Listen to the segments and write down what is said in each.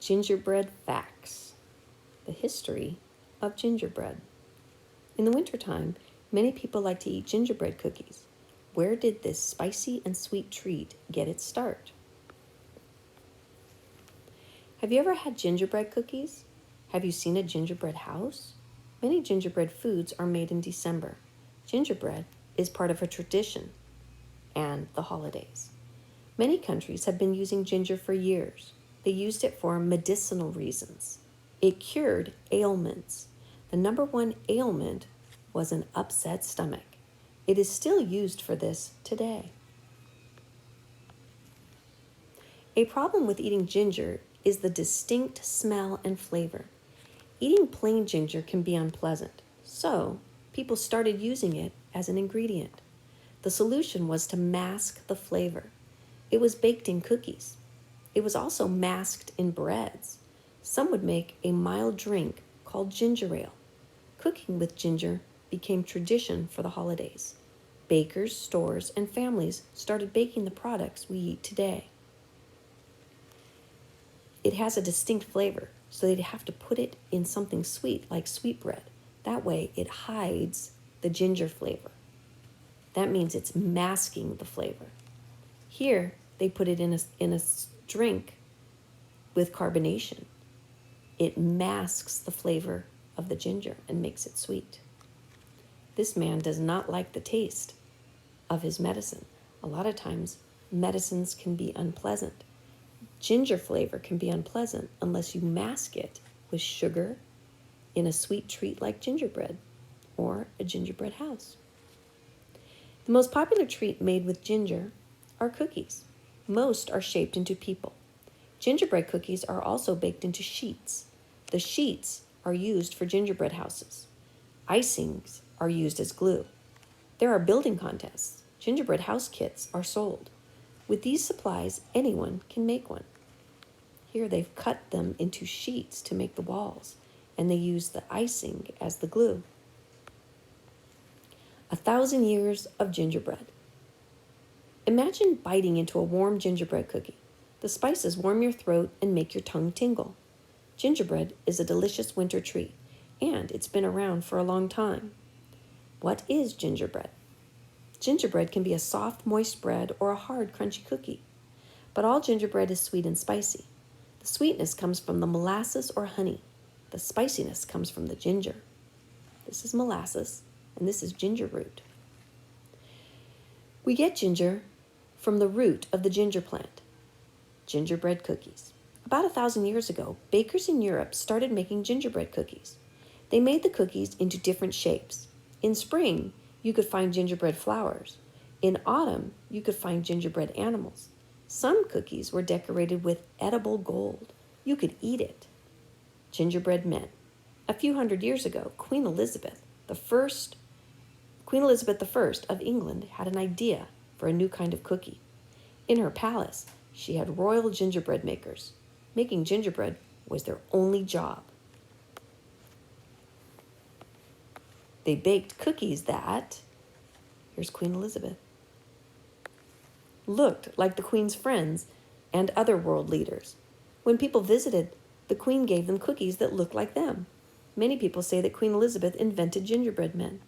Gingerbread Facts: the history of gingerbread. In the wintertime, many people like to eat gingerbread cookies. Where did this spicy and sweet treat get its start? Have you ever had gingerbread cookies? Have you seen a gingerbread house? Many gingerbread foods are made in December. Gingerbread is part of a tradition and the holidays. Many countries have been using ginger for years. They used it for medicinal reasons. It cured ailments. The number one ailment was an upset stomach. It is still used for this today. A problem with eating ginger is the distinct smell and flavor. Eating plain ginger can be unpleasant, so people started using it as an ingredient. The solution was to mask the flavor. It was baked in cookies. It was also masked in breads. Some would make a mild drink called ginger ale. Cooking with ginger became tradition for the holidays. Bakers, stores, and families started baking the products we eat today. It has a distinct flavor, so they'd have to put it in something sweet like sweetbread. That way it hides the ginger flavor. That means it's masking the flavor. Here, they put it in a drink with carbonation. It masks the flavor of the ginger and makes it sweet. This man does not like the taste of his medicine. A lot of times, medicines can be unpleasant. Ginger flavor can be unpleasant unless you mask it with sugar in a sweet treat like gingerbread or a gingerbread house. The most popular treat made with ginger are cookies. Most are shaped into people. Gingerbread cookies are also baked into sheets. The sheets are used for gingerbread houses. Icings are used as glue. There are building contests. Gingerbread house kits are sold. With these supplies, anyone can make one. Here they've cut them into sheets to make the walls, and they use the icing as the glue. 1,000 years of gingerbread. Imagine biting into a warm gingerbread cookie. The spices warm your throat and make your tongue tingle. Gingerbread is a delicious winter treat, and it's been around for a long time. What is gingerbread? Gingerbread can be a soft, moist bread or a hard, crunchy cookie. But all gingerbread is sweet and spicy. The sweetness comes from the molasses or honey. The spiciness comes from the ginger. This is molasses, and this is ginger root. We get ginger from the root of the ginger plant. Gingerbread cookies. About 1,000 years ago, bakers in Europe started making gingerbread cookies. They made the cookies into different shapes. In spring, you could find gingerbread flowers. In autumn, you could find gingerbread animals. Some cookies were decorated with edible gold. You could eat it. Gingerbread men. A few hundred years ago, Queen Elizabeth I of England had an idea for a new kind of cookie. In her palace, she had royal gingerbread makers. Making gingerbread was their only job. They baked cookies that, here's Queen Elizabeth, looked like the Queen's friends and other world leaders. When people visited, the Queen gave them cookies that looked like them. Many people say that Queen Elizabeth invented gingerbread men.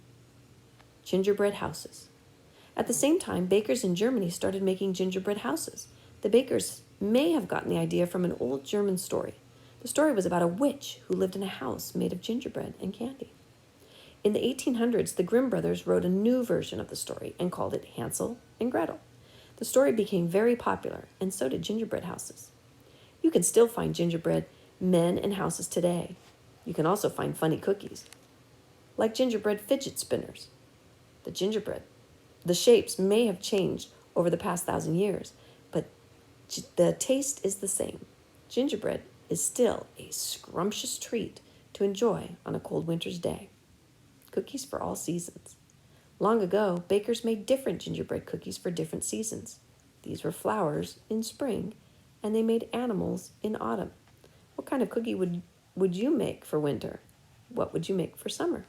Gingerbread houses. At the same time, bakers in Germany started making gingerbread houses. The bakers may have gotten the idea from an old German story. The story was about a witch who lived in a house made of gingerbread and candy. In the 1800s, the Grimm brothers wrote a new version of the story and called it Hansel and Gretel. The story became very popular, and so did gingerbread houses. You can still find gingerbread men and houses today. You can also find funny cookies, like gingerbread fidget spinners. The shapes may have changed over the past 1,000 years, but the taste is the same. Gingerbread is still a scrumptious treat to enjoy on a cold winter's day. Cookies for all seasons. Long ago, bakers made different gingerbread cookies for different seasons. These were flowers in spring, and they made animals in autumn. What kind of cookie would you make for winter? What would you make for summer?